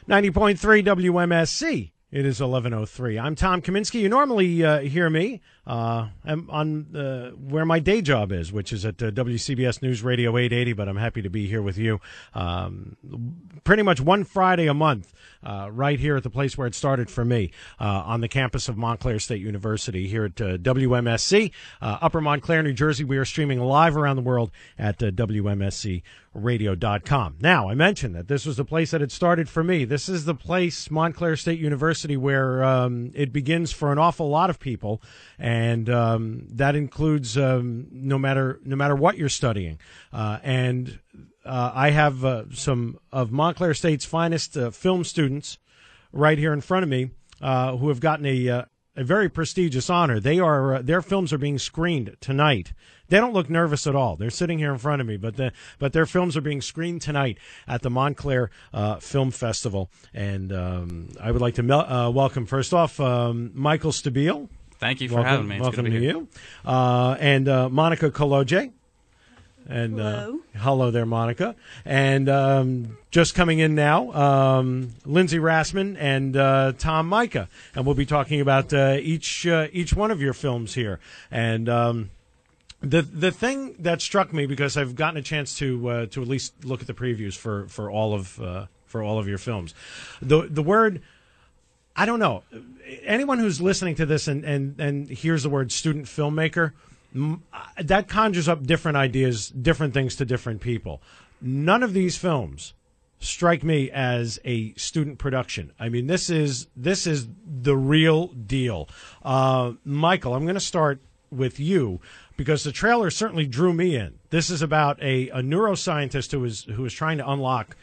90.3 WMSC. It is 11:03. I'm Tom Kaminsky. You normally hear me I'm on where my day job is, which is at WCBS News Radio 880, but I'm happy to be here with you pretty much one Friday a month right here at the place where it started for me on the campus of Montclair State University here at WMSC, Upper Montclair, New Jersey. We are streaming live around the world at WMSCradio.com. Now, I mentioned that this was the place that it started for me. This is the place, Montclair State University, where it begins for an awful lot of people, and that includes no matter what you're studying. I have some of Montclair State's finest film students right here in front of me who have gotten a very prestigious honor. Their films are being screened tonight. They don't look nervous at all. They're sitting here in front of me, but their films are being screened tonight at the Montclair Film Festival. And I would like to welcome, first off, Michael Stabile. Thank you for having me. It's welcome good to be to here. you. And Monika Kolodziej. And hello there, Monika. And just coming in now, Lindsay Rassman and Tom Micah. And we'll be talking about each one of your films here. And the thing that struck me, because I've gotten a chance to at least look at the previews for all of your films, the word, I don't know, anyone who's listening to this and hears the word student filmmaker, that conjures up different ideas, different things to different people. None of these films strike me as a student production. I mean, this is the real deal. Michael, I'm going to start with you, because the trailer certainly drew me in. This is about a neuroscientist who is trying to unlock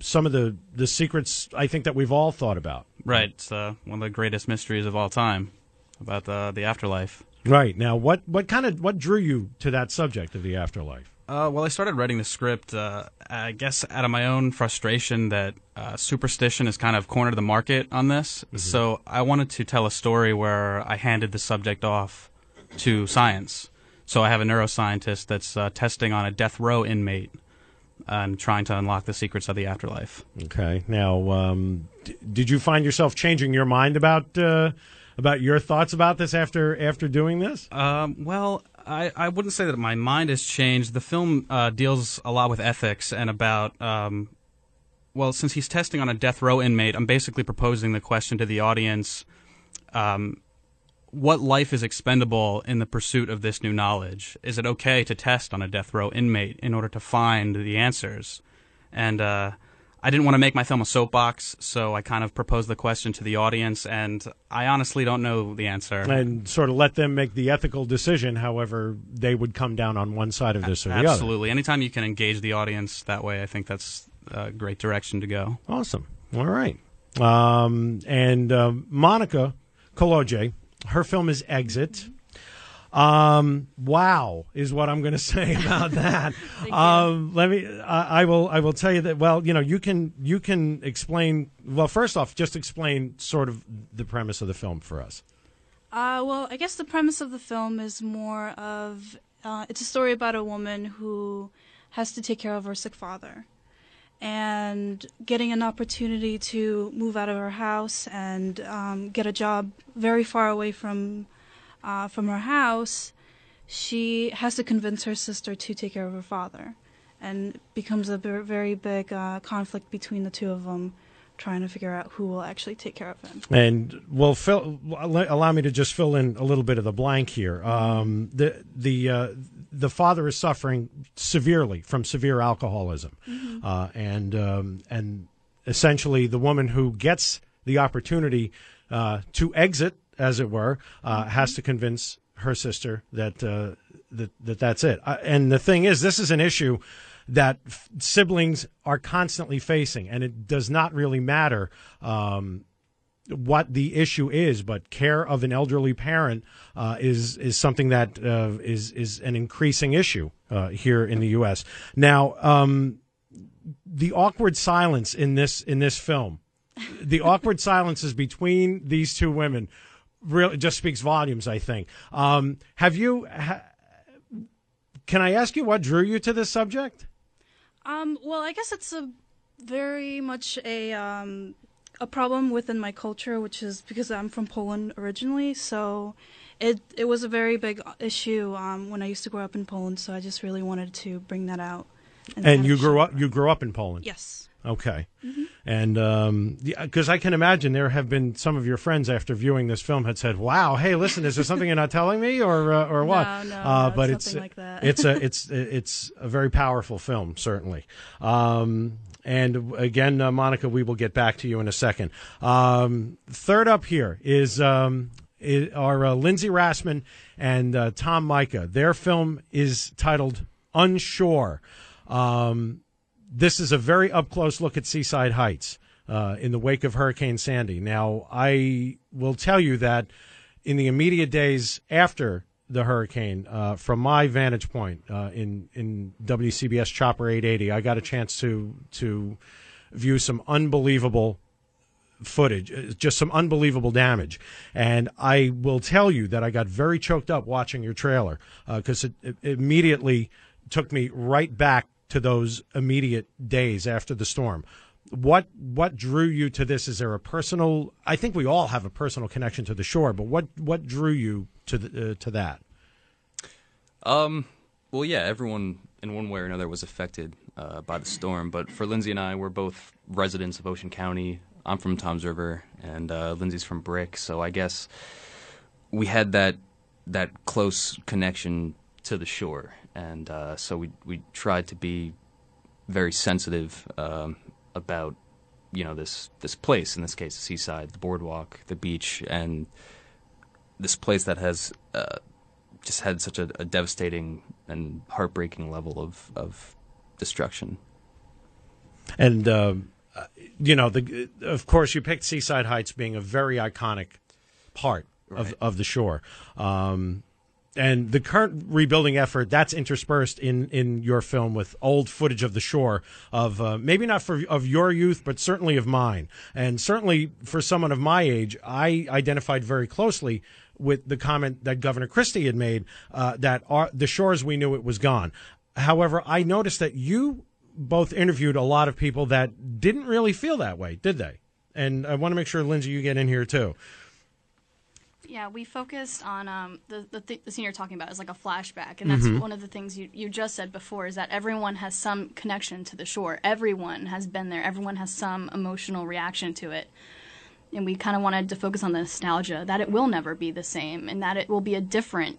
some of the secrets I think that we've all thought about. Right. It's one of the greatest mysteries of all time about the afterlife. Right. Now, what drew you to that subject of the afterlife? Well, I started writing the script, I guess, out of my own frustration that superstition has kind of cornered the market on this. Mm-hmm. So I wanted to tell a story where I handed the subject off to science. So I have a neuroscientist that's testing on a death row inmate and trying to unlock the secrets of the afterlife. Okay. Now, did you find yourself changing your mind about your thoughts about this after doing this? Well, I wouldn't say that my mind has changed. The film deals a lot with ethics and about, well, since he's testing on a death row inmate, I'm basically proposing the question to the audience, what life is expendable in the pursuit of this new knowledge? Is it okay to test on a death row inmate in order to find the answers? And I didn't want to make my film a soapbox, so I kind of proposed the question to the audience, and I honestly don't know the answer. And sort of let them make the ethical decision, however they would come down on one side of this or the other. Absolutely. Anytime you can engage the audience that way, I think that's a great direction to go. Awesome. All right. Monika Kolodziej, her film is Exit. Wow is what I'm going to say about that. I will tell you that. Well, you can explain. Well, first off, just explain sort of the premise of the film for us. Well, I guess the premise of the film is more of it's a story about a woman who has to take care of her sick father, and getting an opportunity to move out of her house and get a job very far away from her house. She has to convince her sister to take care of her father, and becomes a very big conflict between the two of them, trying to figure out who will actually take care of him. And allow me to just fill in a little bit of the blank here. The father is suffering severely from severe alcoholism, mm-hmm. And essentially the woman who gets the opportunity to exit, as it were, mm-hmm. has to convince her sister that that's it. And the thing is, this is an issue that siblings are constantly facing, and it does not really matter what the issue is, but care of an elderly parent is something that is an increasing issue here in the U.S. Now, the awkward silence in this film, the awkward silences between these two women, really just speaks volumes, I think. Can I ask you what drew you to this subject? Well, I guess it's very much a problem within my culture, which is because I'm from Poland originally. So it was a very big issue when I used to grow up in Poland. So I just really wanted to bring that out. And you grew up in Poland? Yes. Okay. Mm-hmm. And because I can imagine there have been some of your friends after viewing this film had said, "Wow, hey, listen, is there something you're not telling me, or what?" No, but it's nothing like that. it's a very powerful film, certainly. And again, Monika, we will get back to you in a second. Third up here is are Lindsay Rassman and Tom Mika. Their film is titled Unshore. This is a very up-close look at Seaside Heights in the wake of Hurricane Sandy. Now, I will tell you that in the immediate days after the hurricane, from my vantage point in WCBS Chopper 880, I got a chance to view some unbelievable footage, just some unbelievable damage. And I will tell you that I got very choked up watching your trailer because it immediately took me right back to those immediate days after the storm. What drew you to this? Is there a personal? I think we all have a personal connection to the shore, but what drew you to that? Well, yeah, everyone in one way or another was affected by the storm. But for Lindsay and I, we're both residents of Ocean County. I'm from Toms River, and Lindsay's from Brick. So I guess we had that close connection to the shore. And so we tried to be very sensitive about, this place, in this case, the seaside, the boardwalk, the beach, and this place that has just had such a devastating and heartbreaking level of destruction. And, of course, you picked Seaside Heights being a very iconic part of the shore. And the current rebuilding effort, that's interspersed in your film with old footage of the shore of maybe not of your youth, but certainly of mine. And certainly for someone of my age, I identified very closely with the comment that Governor Christie had made that the shore as we knew it was gone. However, I noticed that you both interviewed a lot of people that didn't really feel that way, did they? And I want to make sure, Lindsay, you get in here too. Yeah, we focused on the scene you're talking about is like a flashback, and that's one of the things you just said before is that everyone has some connection to the shore. Everyone has been there. Everyone has some emotional reaction to it. And we kind of wanted to focus on the nostalgia, that it will never be the same, and that it'll be a different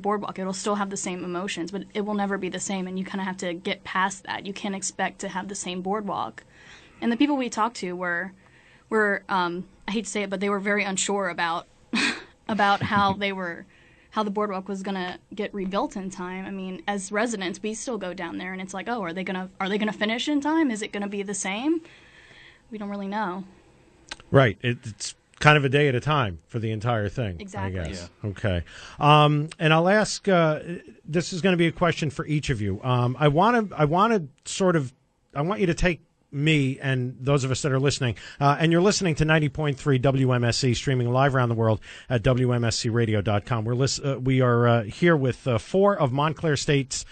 boardwalk. It'll still have the same emotions, but it will never be the same, and you kind of have to get past that. You can't expect to have the same boardwalk. And the people we talked to were I hate to say it, but they were very unsure about how the boardwalk was gonna get rebuilt in time. I mean, as residents, we still go down there, and it's like, oh, are they gonna finish in time? Is it gonna be the same? We don't really know. Right. It's kind of a day at a time for the entire thing. Exactly. I guess. Yeah. Okay. And I'll ask. This is going to be a question for each of you. I want you to take me and those of us that are listening, and you're listening to 90.3 WMSC, streaming live around the world at WMSCradio.com. We are here with four of Montclair State's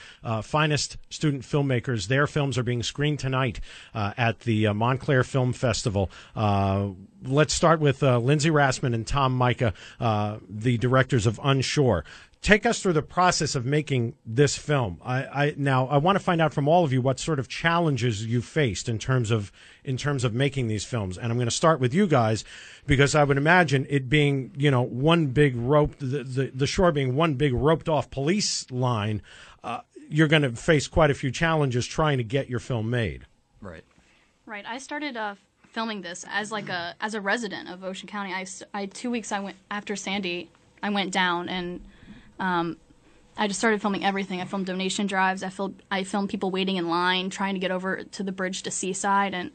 finest student filmmakers. Their films are being screened tonight at the Montclair Film Festival. Let's start with Lindsay Rassman and Tom Mika, the directors of Unshore. Take us through the process of making this film. Now I want to find out from all of you what sort of challenges you faced in terms of making these films. And I'm going to start with you guys, because I would imagine it being, one big rope, the shore being one big roped off police line. You're going to face quite a few challenges trying to get your film made. Right. Right. I started filming this as a resident of Ocean County. I 2 weeks after Sandy, I went down and. I just started filming everything. I filmed donation drives. I filmed people waiting in line, trying to get over to the bridge to Seaside. And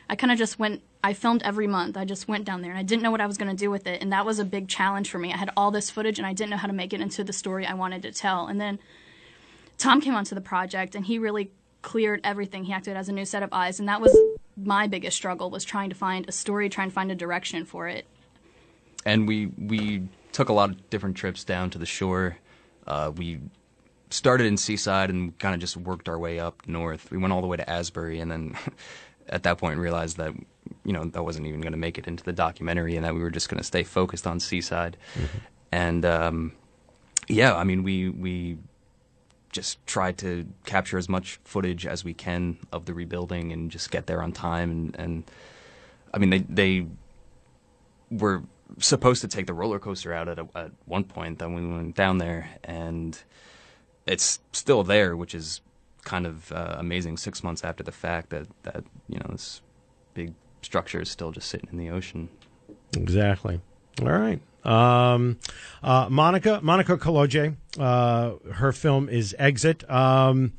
I kind of just I filmed every month. I just went down there, and I didn't know what I was going to do with it. And that was a big challenge for me. I had all this footage, and I didn't know how to make it into the story I wanted to tell. And then Tom came onto the project, and he really cleared everything. He acted as a new set of eyes. And that was my biggest struggle, was trying to find a story, trying to find a direction for it. And we took a lot of different trips down to the shore. We started in Seaside and kind of just worked our way up north. We went all the way to Asbury, and then at that point realized that, that wasn't even going to make it into the documentary, and that we were just going to stay focused on Seaside. And we just tried to capture as much footage as we can of the rebuilding and just get there on time. And I mean, they were supposed to take the roller coaster out at one point. Then we went down there, and it's still there, which is kind of amazing 6 months after the fact that this big structure is still just sitting in the ocean. Exactly. All right. Monika Kolodziej, her film is Exit. And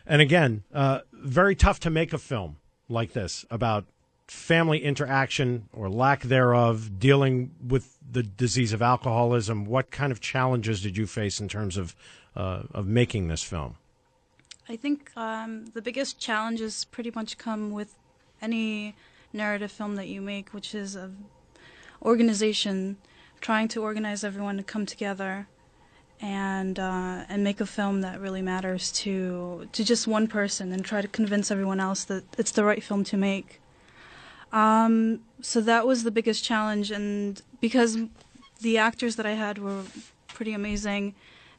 again, very tough to make a film like this about family interaction or lack thereof, dealing with the disease of alcoholism. What kind of challenges did you face in terms of making this film? I think the biggest challenges pretty much come with any narrative film that you make, which is of organization, trying to organize everyone to come together and make a film that really matters to just one person, and try to convince everyone else that it's the right film to make. So that was the biggest challenge, and because the actors that I had were pretty amazing,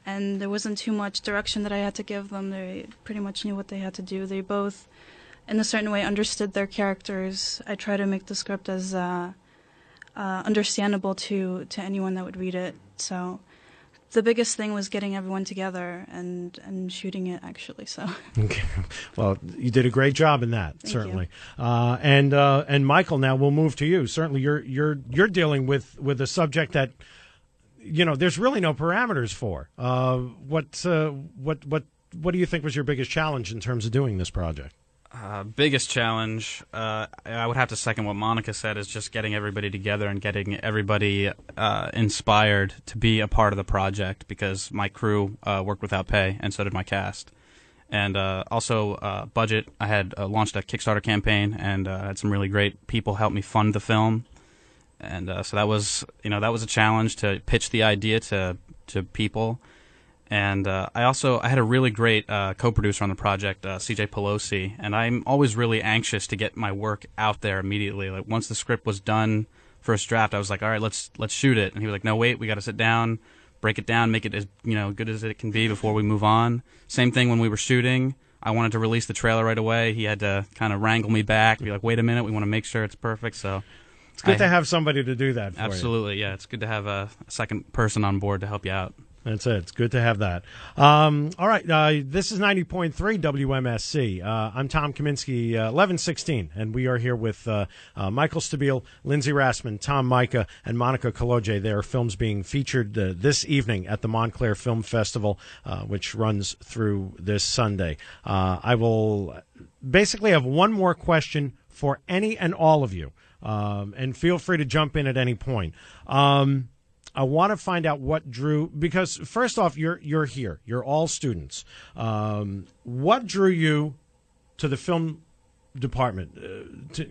and there wasn't too much direction that I had to give them. They pretty much knew what they had to do. They both, in a certain way, understood their characters. I try to make the script as understandable to anyone that would read it. So the biggest thing was getting everyone together and shooting it, actually. So okay. Well, you did a great job in that. Thank certainly. And Michael, now we'll move to you. Certainly, you're dealing with a subject that there's really no parameters for. What do you think was your biggest challenge in terms of doing this project? Biggest challenge, I would have to second what Monika said, is just getting everybody together and getting everybody inspired to be a part of the project, because my crew worked without pay, and so did my cast. And also budget. I had launched a Kickstarter campaign, and had some really great people help me fund the film. And so that was a challenge to pitch the idea to people. And I had a really great co-producer on the project, CJ Pelosi, and I'm always really anxious to get my work out there immediately. Like, once the script was done, first draft, I was like, all right, let's shoot it. And he was like, no, wait, we got to sit down, break it down, make it as good as it can be before we move on. Same thing when we were shooting. I wanted to release the trailer right away. He had to kind of wrangle me back, be like, wait a minute, we want to make sure it's perfect. So it's good to have somebody to do that for you. Absolutely, yeah. It's good to have a second person on board to help you out. That's it. It's good to have that. All right. This is 90.3 WMSC. I'm Tom Kaminsky, 1116, and we are here with Michael Stabile, Lindsay Rassman, Tom Mika, and Monika Kolodziej. Their films being featured this evening at the Montclair Film Festival, which runs through this Sunday. I will basically have one more question for any and all of you, and feel free to jump in at any point. I want to find out what drew, because first off, you're here. You're all students. What drew you to the film department? The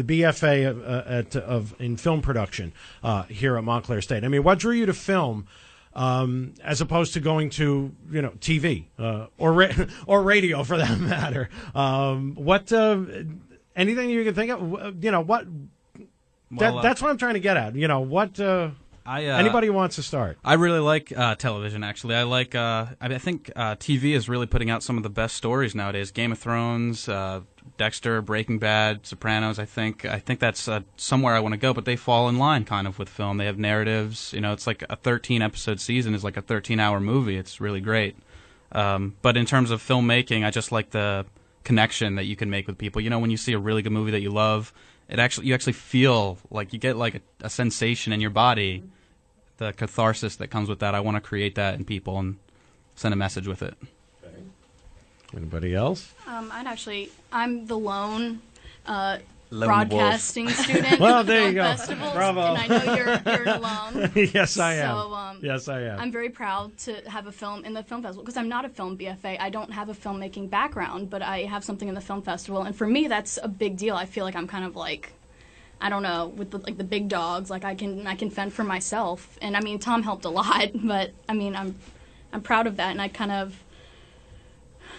BFA in film production here at Montclair State. I mean, what drew you to film as opposed to going to TV or radio for that matter? Anything you can think of? What? That's what I'm trying to get at. Anybody who wants to start. I really like television, actually. I think TV is really putting out some of the best stories nowadays. Game of Thrones, Dexter, Breaking Bad, Sopranos. I think that's somewhere I want to go, but they fall in line kind of with film. They have narratives. It's like a 13-episode season is like a 13-hour movie. It's really great. But in terms of filmmaking, I just like the connection that you can make with people. When you see a really good movie that you love, you actually feel like you get like a sensation in your body, the catharsis that comes with that. I want to create that in people and send a message with it. Okay. Anybody else? I'm the lone broadcasting student. Well, there you go. Festivals, Bravo. And I know you're an alum. Yes, I am. So, yes, I am. I'm very proud to have a film in the film festival, because I'm not a film BFA. I don't have a filmmaking background, but I have something in the film festival, and for me, that's a big deal. I feel like I'm kind of like, I don't know, with the big dogs. Like I can fend for myself, and I mean Tom helped a lot, but I mean I'm proud of that, and I kind of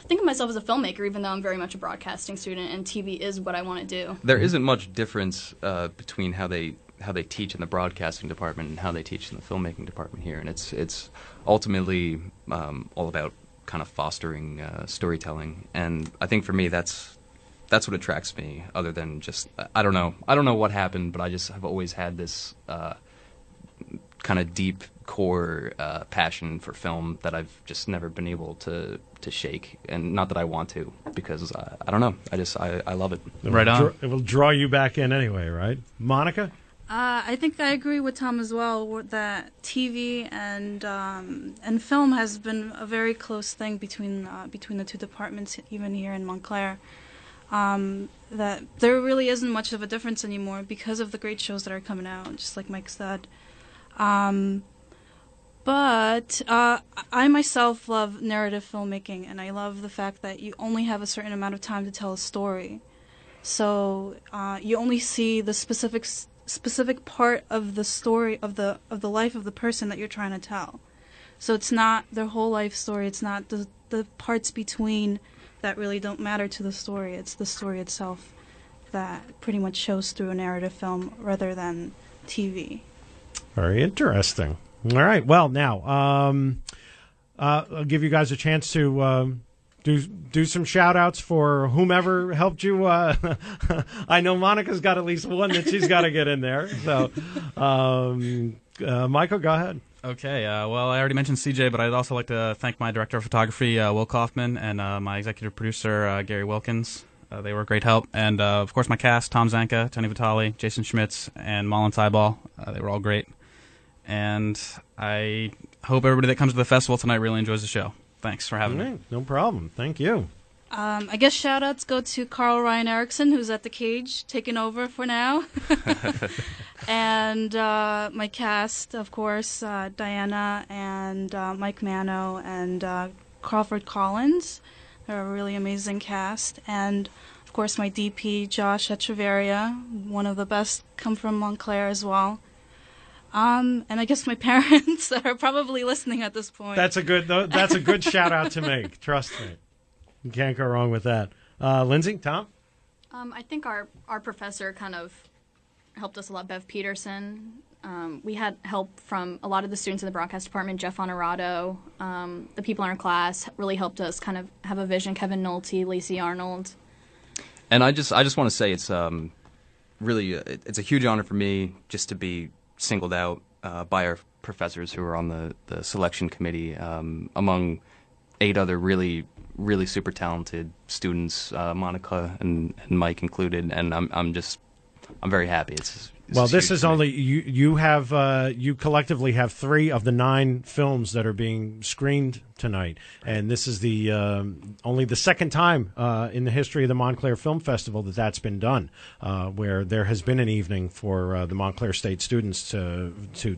think of myself as a filmmaker, even though I'm very much a broadcasting student, and TV is what I want to do. There isn't much difference between how they teach in the broadcasting department and how they teach in the filmmaking department here, and it's ultimately all about kind of fostering storytelling. And I think for me, that's what attracts me. Other than just I don't know what happened, but I just have always had this kind of deep core passion for film that I've just never been able to shake, and not that I want to, because I don't know, I love it. Right on. It will draw you back in anyway, right? Monica? I think I agree with Tom as well, that TV and film has been a very close thing between the two departments, even here in Montclair. That there really isn't much of a difference anymore because of the great shows that are coming out, just like Mike said. But I myself love narrative filmmaking, and I love the fact that you only have a certain amount of time to tell a story. So you only see the specific part of the story of the life of the person that you're trying to tell. So it's not their whole life story. It's not the parts between that really don't matter to the story. It's the story itself that pretty much shows through a narrative film rather than TV. Very interesting. All right. Well, now I'll give you guys a chance to do some shout-outs for whomever helped you. I know Monica's got at least one that she's got to get in there. So, Michael, go ahead. Okay. Well, I already mentioned CJ, but I'd also like to thank my director of photography, Will Kaufman, and my executive producer, Gary Wilkins. They were a great help. And, of course, my cast, Tom Zanka, Tony Vitale, Jason Schmitz, and Malin Tybal. They were all great. And I hope everybody that comes to the festival tonight really enjoys the show. Thanks for having me. No problem. Thank you. I guess shout-outs go to Carl Ryan Erickson, who's at the cage, taking over for now. And my cast, of course, Diana and Mike Mano and Crawford Collins. They're a really amazing cast. And, of course, my DP, Josh Echeverria, one of the best, come from Montclair as well. And I guess my parents are probably listening at this point. That's a good shout out to make. Trust me, you can't go wrong with that. Lindsay, Tom. I think our professor kind of helped us a lot. Bev Peterson. We had help from a lot of the students in the broadcast department. Jeff Honorato, the people in our class really helped us kind of have a vision. Kevin Nolte, Lacey Arnold. And I just want to say it's really it's a huge honor for me just to be singled out by our professors who are on the selection committee among 8 other really super talented students, Monica and Mike included, and I'm very happy. Well, this is only you collectively have 3 of the 9 films that are being screened tonight, and this is the only the second time in the history of the Montclair Film Festival that's been done, where there has been an evening for the Montclair State students to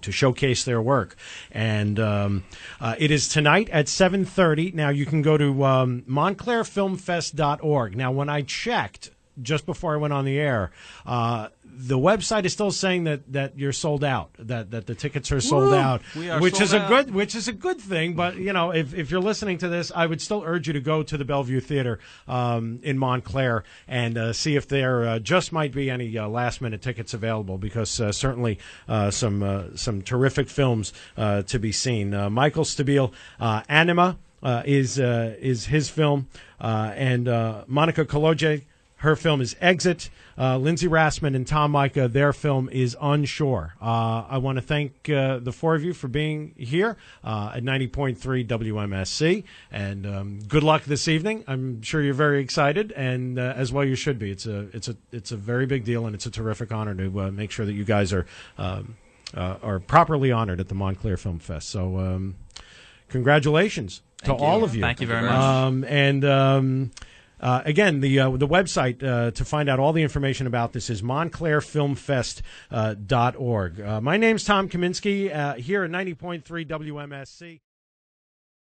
showcase their work, and it is tonight at 7:30. Now you can go to montclairfilmfest.org. Now, when I checked just before I went on the air, the website is still saying that you're sold out, that the tickets are sold out, which is a good thing. But you know, if you're listening to this, I would still urge you to go to the Bellevue Theater in Montclair and see if there just might be any last minute tickets available, because certainly some terrific films to be seen. Michael Stabile, Anima is his film, and Monika Kolodziej, her film is Exit. Lindsay Rassman and Tom Mika, their film is Unshore. I want to thank the 4 of you for being here at 90.3 WMSC, and good luck this evening. I'm sure you're very excited, and as well you should be. It's a very big deal, and it's a terrific honor to make sure that you guys are properly honored at the Montclair Film Fest. So congratulations to all of you. Thank you very much. Again, the website to find out all the information about this is montclairfilmfest.org. My name's Tom Kaminsky here at 90.3 WMSC.